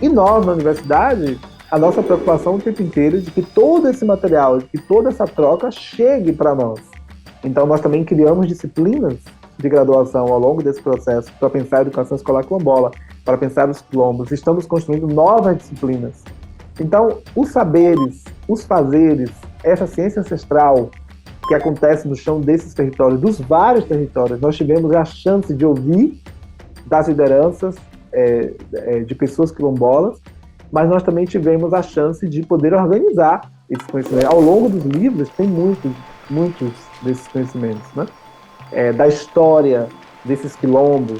E nós, na universidade, a nossa preocupação o tempo inteiro é de que todo esse material, de que toda essa troca chegue para nós. Então, nós também criamos disciplinas de graduação ao longo desse processo para pensar a educação escolar quilombola, para pensar os quilombos. Estamos construindo novas disciplinas. Então, os saberes, os fazeres, essa ciência ancestral que acontece no chão desses territórios, dos vários territórios, nós tivemos a chance de ouvir das lideranças de pessoas quilombolas, mas nós também tivemos a chance de poder organizar esse conhecimento. Ao longo dos livros tem muitos desses conhecimentos, né? Da história desses quilombos,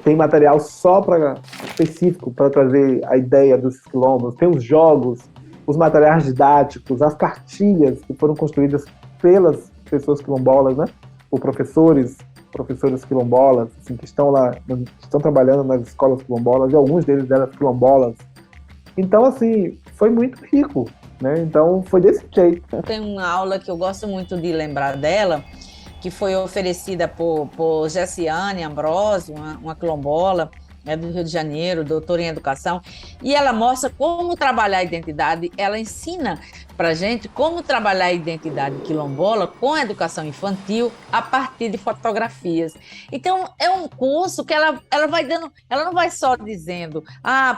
tem material específico para trazer a ideia dos quilombos, tem os jogos, os materiais didáticos, as cartilhas que foram construídas pelas pessoas quilombolas, né? Por professores quilombolas, assim, que estão lá, estão trabalhando nas escolas quilombolas, e alguns delas quilombolas. Então, assim, foi muito rico, né? Então, foi desse jeito. Tem uma aula que eu gosto muito de lembrar dela, que foi oferecida por Gessiane Ambrosio, uma quilombola, do Rio de Janeiro, doutora em educação, e ela mostra como trabalhar a identidade, ela ensina para a gente como trabalhar a identidade quilombola com a educação infantil a partir de fotografias. Então, é um curso que ela vai dando, ela não vai só dizendo,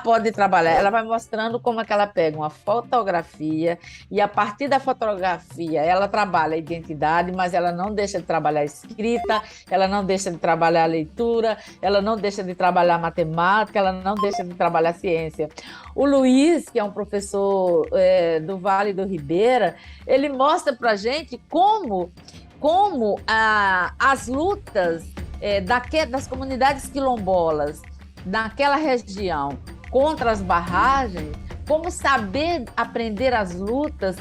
pode trabalhar, ela vai mostrando como é que ela pega uma fotografia e a partir da fotografia ela trabalha a identidade, mas ela não deixa de trabalhar a escrita, ela não deixa de trabalhar a leitura, ela não deixa de trabalhar a matemática, ela não deixa de trabalhar a ciência. O Luiz, que é um professor do Vale do Ribeira, ele mostra para a gente como as lutas das comunidades quilombolas naquela região contra as barragens, como saber aprender as lutas,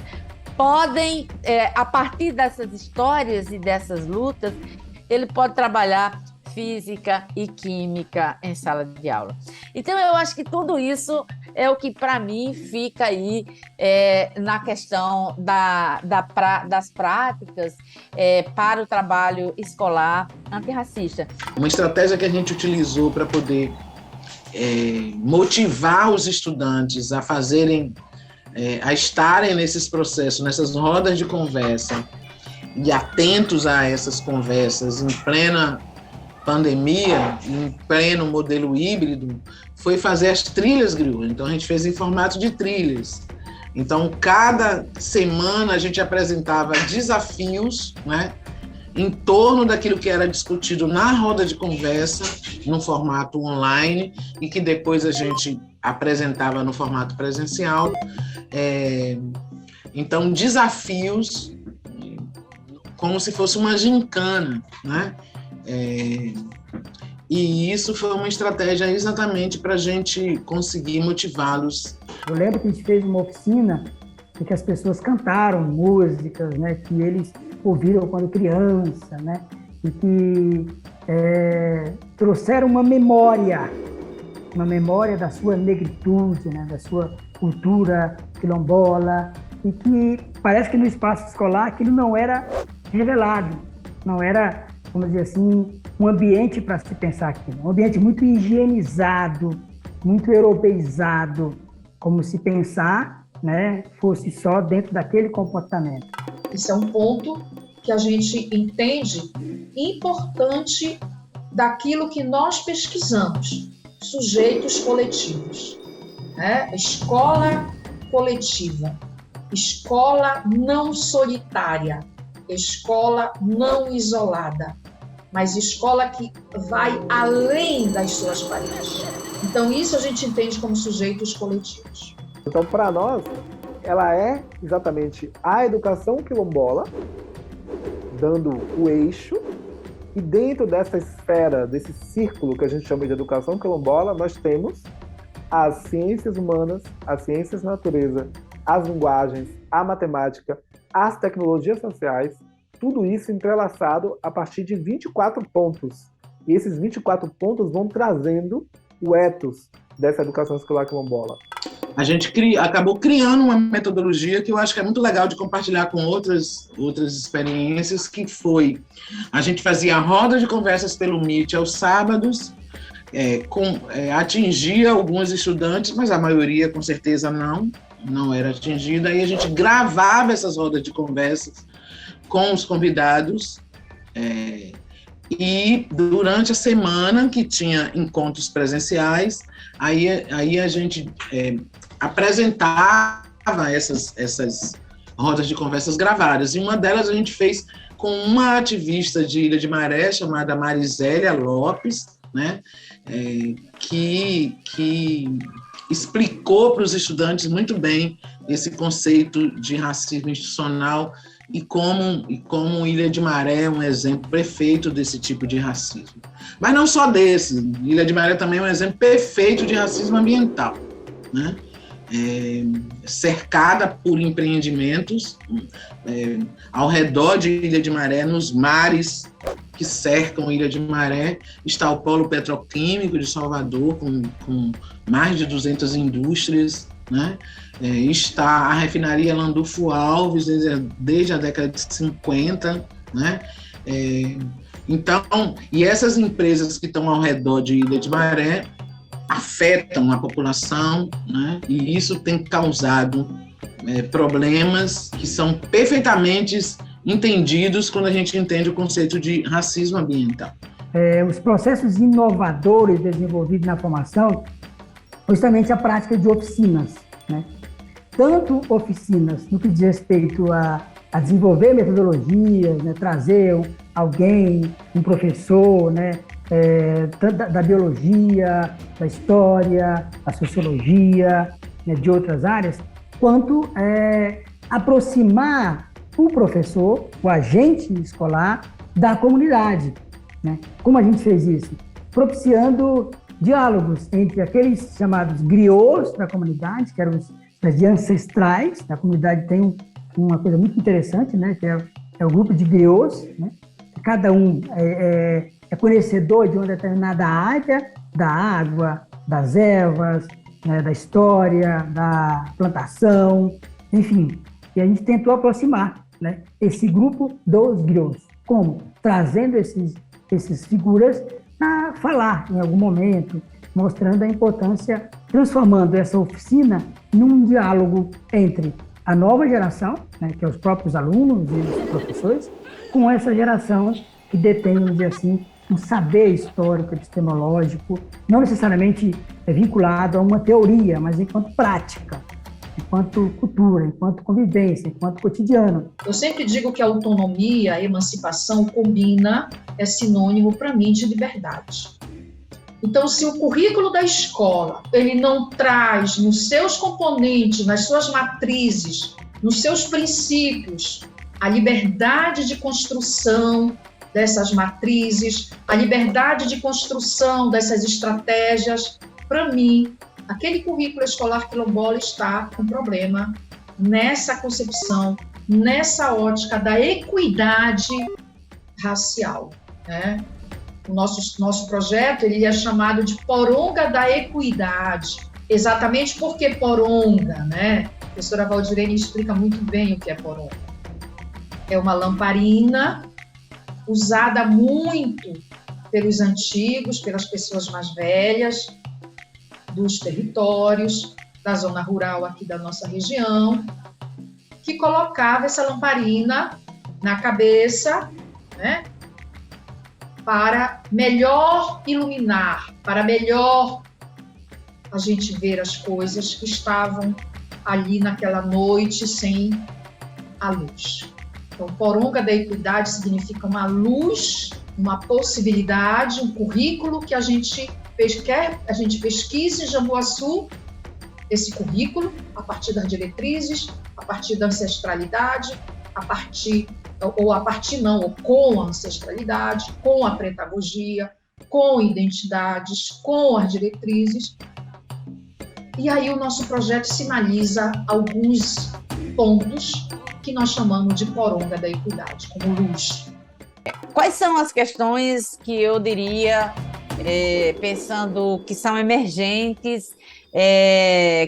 podem, a partir dessas histórias e dessas lutas, ele pode trabalhar física e química em sala de aula. Então, eu acho que tudo isso é o que, para mim, fica aí na questão das práticas para o trabalho escolar antirracista. Uma estratégia que a gente utilizou para poder motivar os estudantes a fazerem, a estarem nesses processos, nessas rodas de conversa e atentos a essas conversas em plena pandemia, em pleno modelo híbrido, foi fazer as trilhas griot. Então, a gente fez em formato de trilhas. Então, cada semana a gente apresentava desafios, né, em torno daquilo que era discutido na roda de conversa, no formato online, e que depois a gente apresentava no formato presencial. Então, desafios como se fosse uma gincana, né? E isso foi uma estratégia exatamente para a gente conseguir motivá-los. Eu lembro que a gente fez uma oficina em que as pessoas cantaram músicas, né, que eles ouviram quando criança, né, e que trouxeram uma memória da sua negritude, né, da sua cultura quilombola, e que parece que no espaço escolar aquilo não era revelado, não era, vamos dizer assim, um ambiente para se pensar aquilo, um ambiente muito higienizado, muito europeizado, como se pensar, né, fosse só dentro daquele comportamento. Isso é um ponto que a gente entende importante daquilo que nós pesquisamos, sujeitos coletivos, né? Escola coletiva, escola não solitária, escola não isolada, mas escola que vai além das suas paredes. Então, isso a gente entende como sujeitos coletivos. Então, para nós, ela é exatamente a educação quilombola, dando o eixo, e dentro dessa esfera, desse círculo que a gente chama de educação quilombola, nós temos as ciências humanas, as ciências da natureza, as linguagens, a matemática, as tecnologias sociais, tudo isso entrelaçado a partir de 24 pontos. E esses 24 pontos vão trazendo o ethos dessa educação escolar quilombola. A gente acabou criando uma metodologia que eu acho que é muito legal de compartilhar com outras experiências, que foi, a gente fazia roda de conversas pelo Meet aos sábados, atingia alguns estudantes, mas a maioria, com certeza, não era atingida. Aí a gente gravava essas rodas de conversas com os convidados, e durante a semana que tinha encontros presenciais, aí a gente apresentava essas rodas de conversas gravadas. E uma delas a gente fez com uma ativista de Ilha de Maré, chamada Marisélia Lopes, né, que explicou para os estudantes muito bem esse conceito de racismo institucional e como Ilha de Maré é um exemplo perfeito desse tipo de racismo. Mas não só desse, Ilha de Maré também é um exemplo perfeito de racismo ambiental, né? Cercada por empreendimentos ao redor de Ilha de Maré, nos mares que cercam Ilha de Maré, está o polo petroquímico de Salvador, com mais de 200 indústrias, né? Está a refinaria Landulfo Alves desde a década de 50, né? Então, e essas empresas que estão ao redor de Ilha de Maré afetam a população, né? E isso tem causado problemas que são perfeitamente entendidos quando a gente entende o conceito de racismo ambiental. Os processos inovadores desenvolvidos na formação, justamente a prática de oficinas, né? Tanto oficinas no que diz respeito a desenvolver metodologias, né? Trazer alguém, um professor, né? Da biologia, da história, da sociologia, né? De outras áreas, quanto aproximar o professor, o agente escolar, da comunidade, né? Como a gente fez isso? Propiciando diálogos entre aqueles chamados griots da comunidade, que eram os ancestrais. A comunidade tem uma coisa muito interessante, né? Que é o grupo de griots, né? Cada um é conhecedor de uma determinada área, da água, das ervas, né? Da história, da plantação, enfim. E a gente tentou aproximar, né, esse grupo dos griots. Como? Trazendo essas figuras a falar em algum momento, mostrando a importância, transformando essa oficina num diálogo entre a nova geração, né, que é os próprios alunos e os professores, com essa geração que detém, vamos dizer assim, um saber histórico, epistemológico, não necessariamente vinculado a uma teoria, mas enquanto prática, enquanto cultura, enquanto convivência, enquanto cotidiano. Eu sempre digo que a autonomia, a emancipação combina, é sinônimo para mim de liberdade. Então, se o currículo da escola ele não traz nos seus componentes, nas suas matrizes, nos seus princípios, a liberdade de construção dessas matrizes, a liberdade de construção dessas estratégias, para mim, aquele currículo escolar quilombola está com problema nessa concepção, nessa ótica da equidade racial, né? O nosso projeto ele é chamado de Poronga da Equidade, exatamente porque poronga, né? A professora Valdirene explica muito bem o que é poronga. É uma lamparina usada muito pelos antigos, pelas pessoas mais velhas, dos territórios, da zona rural aqui da nossa região, que colocava essa lamparina na cabeça, né, para melhor iluminar, para melhor a gente ver as coisas que estavam ali naquela noite sem a luz. Então, Poronga da Equidade significa uma luz, uma possibilidade, um currículo que a gente pesquise em Jambuaçu, esse currículo, a partir das diretrizes, a partir da ancestralidade, ou com a ancestralidade, com a pedagogia, com identidades, com as diretrizes. E aí o nosso projeto sinaliza alguns pontos que nós chamamos de Poronga da Equidade, como luz. Quais são as questões que eu diria, pensando que são emergentes,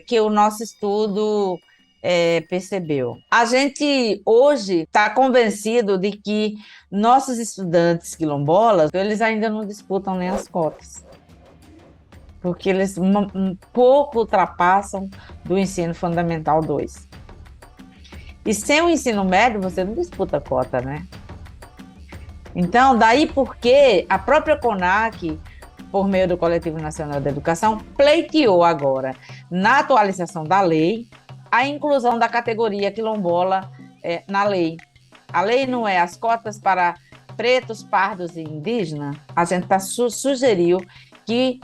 que o nosso estudo percebeu? A gente hoje está convencido de que nossos estudantes quilombolas, eles ainda não disputam nem as cotas. porque eles um pouco ultrapassam do ensino fundamental 2. E sem o ensino médio, você não disputa cota, né? Então, daí porque a própria CONAC, por meio do Coletivo Nacional da Educação, pleiteou agora, na atualização da lei, a inclusão da categoria quilombola na lei. A lei não é as cotas para pretos, pardos e indígenas, a gente sugeriu que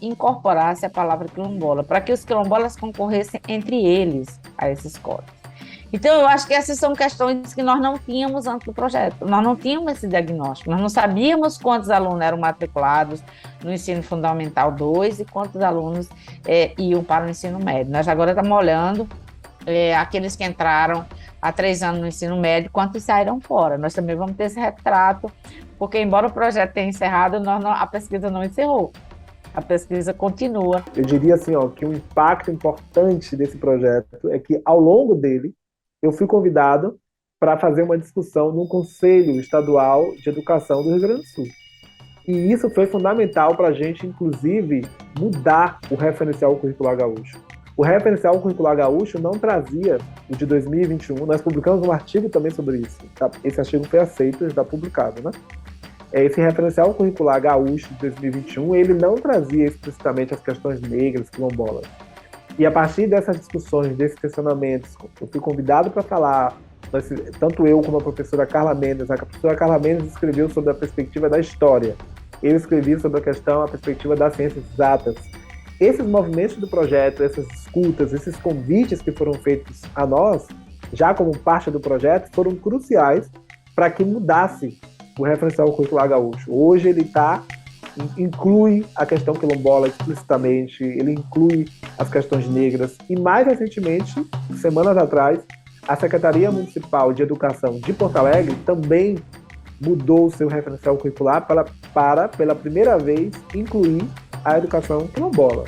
incorporasse a palavra quilombola, para que os quilombolas concorressem entre eles a esses cotas. Então, eu acho que essas são questões que nós não tínhamos antes do projeto. Nós não tínhamos esse diagnóstico. Nós não sabíamos quantos alunos eram matriculados no ensino fundamental 2 e quantos alunos iam para o ensino médio. Nós agora estamos olhando aqueles que entraram há 3 anos no ensino médio, quantos saíram fora. Nós também vamos ter esse retrato, porque embora o projeto tenha encerrado, a pesquisa não encerrou. A pesquisa continua. Eu diria assim, que um impacto importante desse projeto é que, ao longo dele, eu fui convidado para fazer uma discussão no Conselho Estadual de Educação do Rio Grande do Sul. E isso foi fundamental para a gente, inclusive, mudar o referencial curricular gaúcho. O referencial curricular gaúcho não trazia o de 2021, nós publicamos um artigo também sobre isso. Tá? Esse artigo foi aceito, está publicado, né? Esse referencial curricular gaúcho de 2021, ele não trazia explicitamente as questões negras, quilombolas. E a partir dessas discussões, desses questionamentos, eu fui convidado para falar, tanto eu como a professora Carla Mendes. A professora Carla Mendes escreveu sobre a perspectiva da história. Eu escrevi sobre a perspectiva das ciências exatas. Esses movimentos do projeto, essas escutas, esses convites que foram feitos a nós, já como parte do projeto, foram cruciais para que mudasse o referencial curricular gaúcho. Hoje ele inclui a questão quilombola explicitamente, ele inclui as questões negras e, mais recentemente, semanas atrás, a Secretaria Municipal de Educação de Porto Alegre também mudou o seu referencial curricular para pela primeira vez, incluir a educação quilombola.